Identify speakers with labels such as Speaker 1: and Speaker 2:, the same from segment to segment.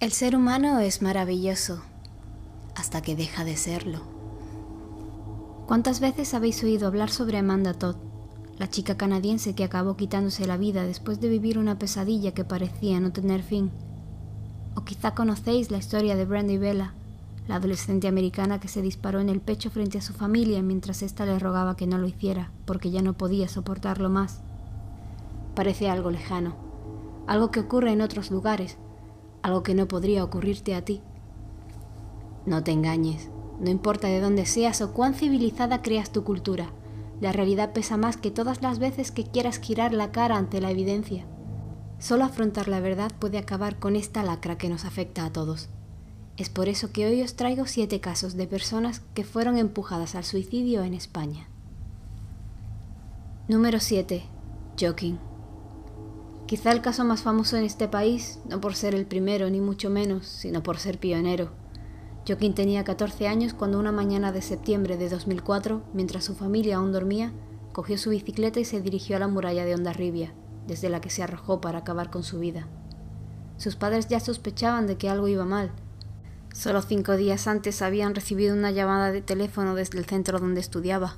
Speaker 1: El ser humano es maravilloso hasta que deja de serlo. ¿Cuántas veces habéis oído hablar sobre Amanda Todd, la chica canadiense que acabó quitándose la vida después de vivir una pesadilla que parecía no tener fin? O quizá conocéis la historia de Brandy Bella, la adolescente americana que se disparó en el pecho frente a su familia mientras ésta le rogaba que no lo hiciera porque ya no podía soportarlo más. Parece algo lejano, algo que ocurre en otros lugares, algo que no podría ocurrirte a ti. No te engañes, no importa de dónde seas o cuán civilizada creas tu cultura, la realidad pesa más que todas las veces que quieras girar la cara ante la evidencia. Solo afrontar la verdad puede acabar con esta lacra que nos afecta a todos. Es por eso que hoy os traigo 7 casos de personas que fueron empujadas al suicidio en España. Número 7. Joaquín. Quizá el caso más famoso en este país, no por ser el primero ni mucho menos, sino por ser pionero. Joaquín tenía 14 años cuando una mañana de septiembre de 2004, mientras su familia aún dormía, cogió su bicicleta y se dirigió a la muralla de Hondarribia, desde la que se arrojó para acabar con su vida. Sus padres ya sospechaban de que algo iba mal. Solo 5 días antes habían recibido una llamada de teléfono desde el centro donde estudiaba.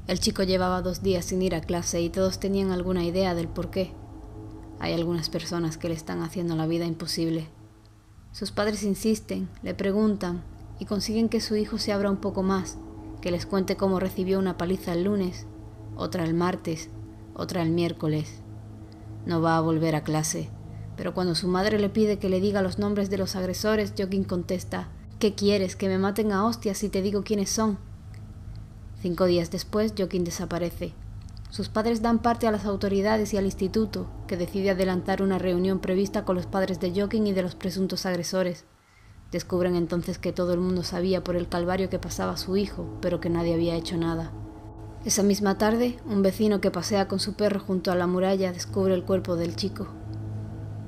Speaker 1: El chico llevaba 2 días sin ir a clase y todos tenían alguna idea del porqué. Hay algunas personas que le están haciendo la vida imposible. Sus padres insisten, le preguntan y consiguen que su hijo se abra un poco más, que les cuente cómo recibió una paliza el lunes, otra el martes, otra el miércoles. No va a volver a clase, pero cuando su madre le pide que le diga los nombres de los agresores, Joaquín contesta: ¿qué quieres, que me maten a hostias si te digo quiénes son? 5 días después, Joaquín desaparece. Sus padres dan parte a las autoridades y al instituto, que decide adelantar una reunión prevista con los padres de Joaquín y de los presuntos agresores. Descubren entonces que todo el mundo sabía por el calvario que pasaba su hijo, pero que nadie había hecho nada. Esa misma tarde, un vecino que pasea con su perro junto a la muralla descubre el cuerpo del chico.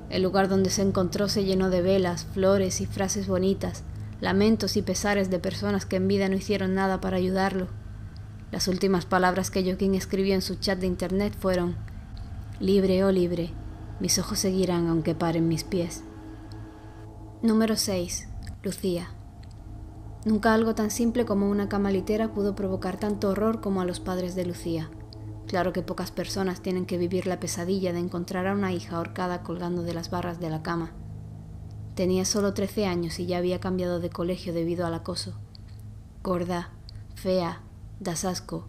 Speaker 1: El lugar donde se encontró se llenó de velas, flores y frases bonitas, lamentos y pesares de personas que en vida no hicieron nada para ayudarlo. Las últimas palabras que Joaquín escribió en su chat de internet fueron: libre, oh libre, mis ojos seguirán aunque paren mis pies. Número 6. Lucía. Nunca algo tan simple como una cama litera pudo provocar tanto horror como a los padres de Lucía. Claro que pocas personas tienen que vivir la pesadilla de encontrar a una hija ahorcada colgando de las barras de la cama. Tenía solo 13 años y ya había cambiado de colegio debido al acoso. Gorda, fea, das asco,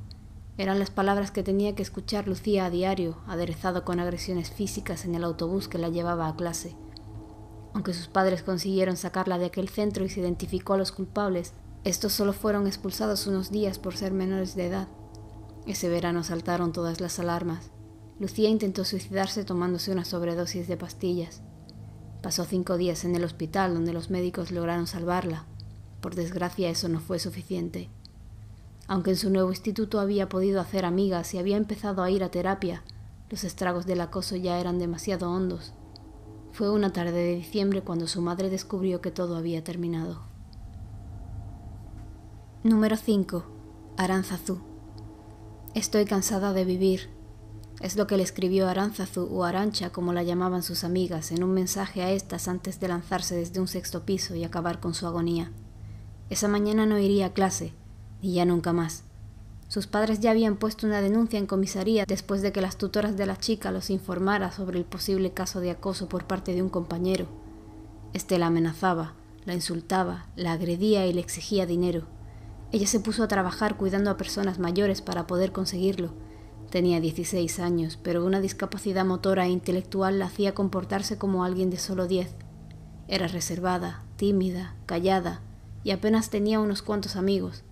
Speaker 1: eran las palabras que tenía que escuchar Lucía a diario, aderezado con agresiones físicas en el autobús que la llevaba a clase. Aunque sus padres consiguieron sacarla de aquel centro y se identificó a los culpables, estos solo fueron expulsados unos días por ser menores de edad. Ese verano saltaron todas las alarmas. Lucía intentó suicidarse tomándose una sobredosis de pastillas. Pasó 5 días en el hospital donde los médicos lograron salvarla. Por desgracia, eso no fue suficiente. Aunque en su nuevo instituto había podido hacer amigas y había empezado a ir a terapia, los estragos del acoso ya eran demasiado hondos. Fue una tarde de diciembre cuando su madre descubrió que todo había terminado. Número 5. Aránzazu. Estoy cansada de vivir. Es lo que le escribió Aránzazu, o Arantxa como la llamaban sus amigas, en un mensaje a estas antes de lanzarse desde un 6º piso y acabar con su agonía. Esa mañana no iría a clase, y ya nunca más. Sus padres ya habían puesto una denuncia en comisaría después de que las tutoras de la chica los informara sobre el posible caso de acoso por parte de un compañero. Este la amenazaba, la insultaba, la agredía y le exigía dinero. Ella se puso a trabajar cuidando a personas mayores para poder conseguirlo. Tenía 16 años, pero una discapacidad motora e intelectual la hacía comportarse como alguien de solo 10. Era reservada, tímida, callada y apenas tenía unos cuantos amigos.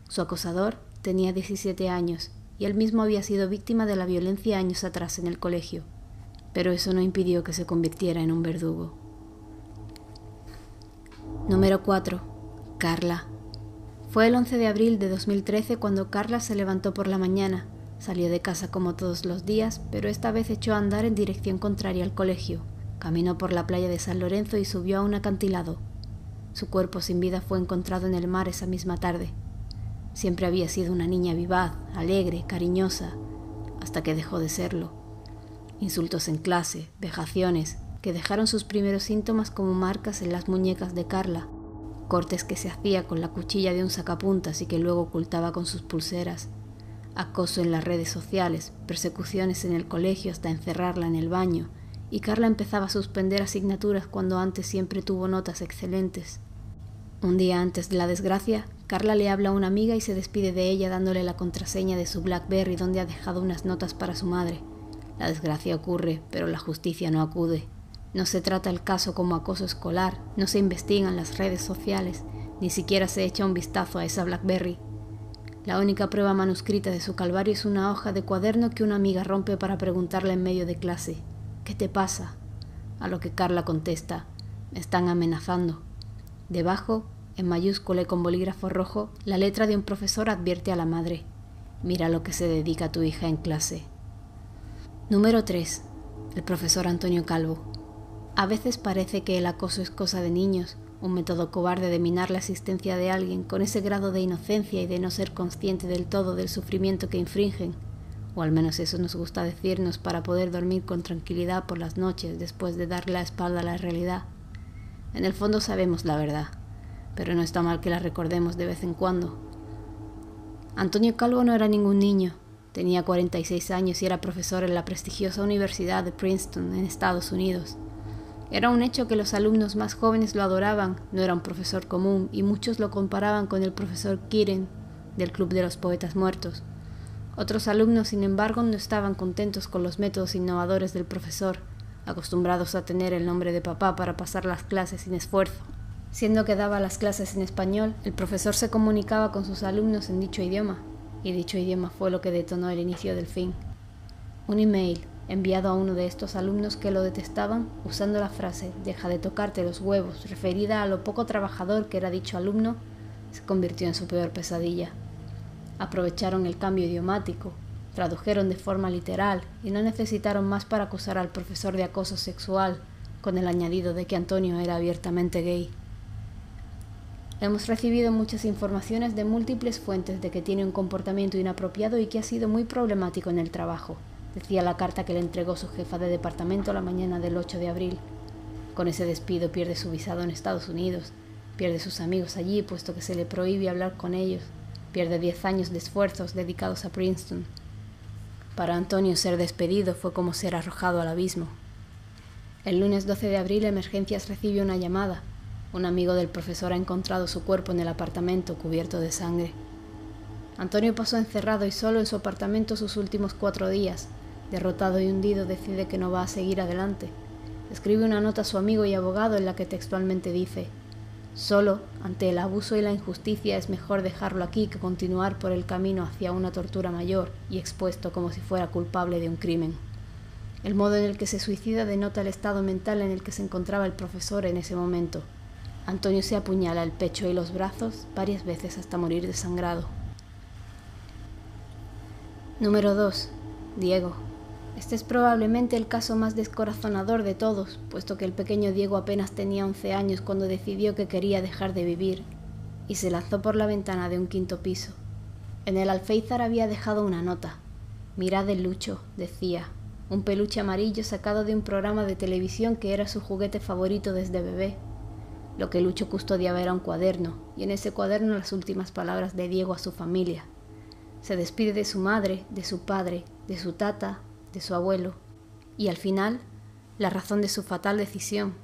Speaker 1: Su acosador tenía 17 años y él mismo había sido víctima de la violencia años atrás en el colegio, pero eso no impidió que se convirtiera en un verdugo. Número 4. Carla. Fue el 11 de abril de 2013 cuando Carla se levantó por la mañana, salió de casa como todos los días, pero esta vez echó a andar en dirección contraria al colegio, caminó por la playa de San Lorenzo y subió a un acantilado. Su cuerpo sin vida fue encontrado en el mar esa misma tarde. Siempre había sido una niña vivaz, alegre, cariñosa, hasta que dejó de serlo. Insultos en clase, vejaciones, que dejaron sus primeros síntomas como marcas en las muñecas de Carla, cortes que se hacía con la cuchilla de un sacapuntas y que luego ocultaba con sus pulseras, acoso en las redes sociales, persecuciones en el colegio hasta encerrarla en el baño, y Carla empezaba a suspender asignaturas cuando antes siempre tuvo notas excelentes. Un día antes de la desgracia, Carla le habla a una amiga y se despide de ella dándole la contraseña de su BlackBerry donde ha dejado unas notas para su madre. La desgracia ocurre, pero la justicia no acude. No se trata el caso como acoso escolar, no se investigan las redes sociales, ni siquiera se echa un vistazo a esa BlackBerry. La única prueba manuscrita de su calvario es una hoja de cuaderno que una amiga rompe para preguntarle en medio de clase: ¿qué te pasa? A lo que Carla contesta: me están amenazando. Debajo, en mayúscula y con bolígrafo rojo, la letra de un profesor advierte a la madre: mira lo que se dedica tu hija en clase. Número 3. El profesor Antonio Calvo. A veces parece que el acoso es cosa de niños, un método cobarde de minar la existencia de alguien con ese grado de inocencia y de no ser consciente del todo del sufrimiento que infringen, o al menos eso nos gusta decirnos para poder dormir con tranquilidad por las noches después de darle la espalda a la realidad. En el fondo sabemos la verdad, pero no está mal que la recordemos de vez en cuando. Antonio Calvo no era ningún niño, tenía 46 años y era profesor en la prestigiosa Universidad de Princeton en Estados Unidos. Era un hecho que los alumnos más jóvenes lo adoraban, no era un profesor común y muchos lo comparaban con el profesor Keating del Club de los Poetas Muertos. Otros alumnos, sin embargo, no estaban contentos con los métodos innovadores del profesor, acostumbrados a tener el nombre de papá para pasar las clases sin esfuerzo. Siendo que daba las clases en español, el profesor se comunicaba con sus alumnos en dicho idioma, y dicho idioma fue lo que detonó el inicio del fin. Un email enviado a uno de estos alumnos que lo detestaban, usando la frase «deja de tocarte los huevos», referida a lo poco trabajador que era dicho alumno, se convirtió en su peor pesadilla. Aprovecharon el cambio idiomático, tradujeron de forma literal y no necesitaron más para acusar al profesor de acoso sexual, con el añadido de que Antonio era abiertamente gay. Hemos recibido muchas informaciones de múltiples fuentes de que tiene un comportamiento inapropiado y que ha sido muy problemático en el trabajo, decía la carta que le entregó su jefa de departamento la mañana del 8 de abril. Con ese despido pierde su visado en Estados Unidos, pierde sus amigos allí puesto que se le prohíbe hablar con ellos, pierde 10 años de esfuerzos dedicados a Princeton. Para Antonio ser despedido fue como ser arrojado al abismo. El lunes 12 de abril Emergencias recibió una llamada. Un amigo del profesor ha encontrado su cuerpo en el apartamento cubierto de sangre. Antonio pasó encerrado y solo en su apartamento sus últimos 4 días. Derrotado y hundido, decide que no va a seguir adelante. Escribe una nota a su amigo y abogado en la que textualmente dice: «Solo, ante el abuso y la injusticia, es mejor dejarlo aquí que continuar por el camino hacia una tortura mayor y expuesto como si fuera culpable de un crimen». El modo en el que se suicida denota el estado mental en el que se encontraba el profesor en ese momento. Antonio se apuñala el pecho y los brazos varias veces hasta morir desangrado. Número 2. Diego. Este es probablemente el caso más descorazonador de todos, puesto que el pequeño Diego apenas tenía 11 años cuando decidió que quería dejar de vivir, y se lanzó por la ventana de un 5º piso. En el alféizar había dejado una nota. «Mirad el Lucho», decía, un peluche amarillo sacado de un programa de televisión que era su juguete favorito desde bebé. Lo que Lucho custodiaba era un cuaderno, y en ese cuaderno las últimas palabras de Diego a su familia. Se despide de su madre, de su padre, de su tata, de su abuelo, y al final, la razón de su fatal decisión.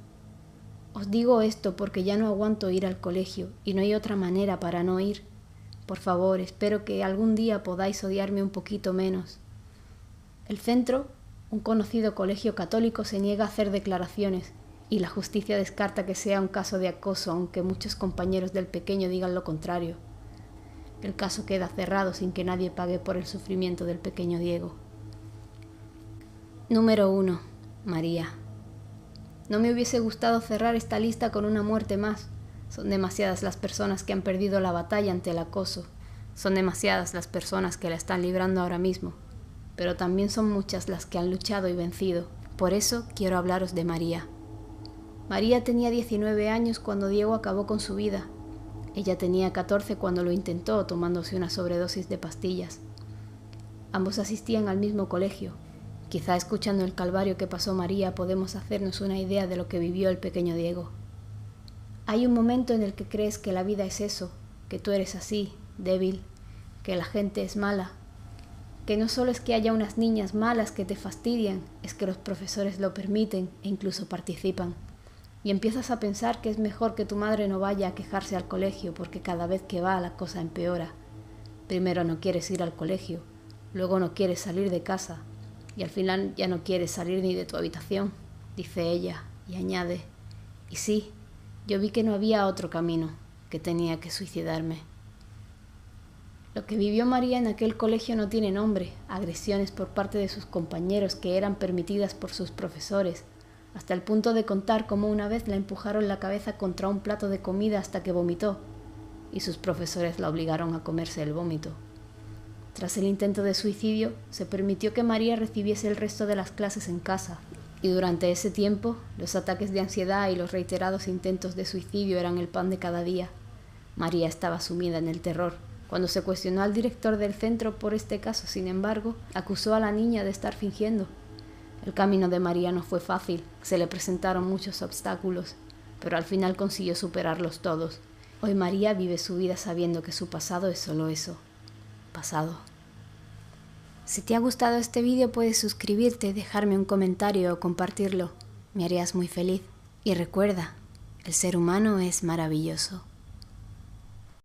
Speaker 1: Os digo esto porque ya no aguanto ir al colegio, y no hay otra manera para no ir. Por favor, espero que algún día podáis odiarme un poquito menos. El centro, un conocido colegio católico, se niega a hacer declaraciones, y la justicia descarta que sea un caso de acoso, aunque muchos compañeros del pequeño digan lo contrario. El caso queda cerrado sin que nadie pague por el sufrimiento del pequeño Diego. Número 1. María. No me hubiese gustado cerrar esta lista con una muerte más. Son demasiadas las personas que han perdido la batalla ante el acoso. Son demasiadas las personas que la están librando ahora mismo. Pero también son muchas las que han luchado y vencido. Por eso quiero hablaros de María. María tenía 19 años cuando Diego acabó con su vida. Ella tenía 14 cuando lo intentó, tomándose una sobredosis de pastillas. Ambos asistían al mismo colegio, Quizá escuchando el calvario que pasó María podemos hacernos una idea de lo que vivió el pequeño Diego. Hay un momento en el que crees que la vida es eso, que tú eres así, débil, que la gente es mala, que no solo es que haya unas niñas malas que te fastidian, es que los profesores lo permiten e incluso participan. Y empiezas a pensar que es mejor que tu madre no vaya a quejarse al colegio porque cada vez que va la cosa empeora. Primero no quieres ir al colegio, luego no quieres salir de casa y al final ya no quieres salir ni de tu habitación, dice ella y añade, y sí, yo vi que no había otro camino, que tenía que suicidarme. Lo que vivió María en aquel colegio no tiene nombre, agresiones por parte de sus compañeros que eran permitidas por sus profesores, hasta el punto de contar cómo una vez la empujaron la cabeza contra un plato de comida hasta que vomitó, y sus profesores la obligaron a comerse el vómito. Tras el intento de suicidio, se permitió que María recibiese el resto de las clases en casa, y durante ese tiempo, los ataques de ansiedad y los reiterados intentos de suicidio eran el pan de cada día. María estaba sumida en el terror. Cuando se cuestionó al director del centro por este caso, sin embargo, acusó a la niña de estar fingiendo. El camino de María no fue fácil, se le presentaron muchos obstáculos, pero al final consiguió superarlos todos. Hoy María vive su vida sabiendo que su pasado es solo eso, pasado. Si te ha gustado este vídeo puedes suscribirte, dejarme un comentario o compartirlo. Me harías muy feliz. Y recuerda, el ser humano es maravilloso.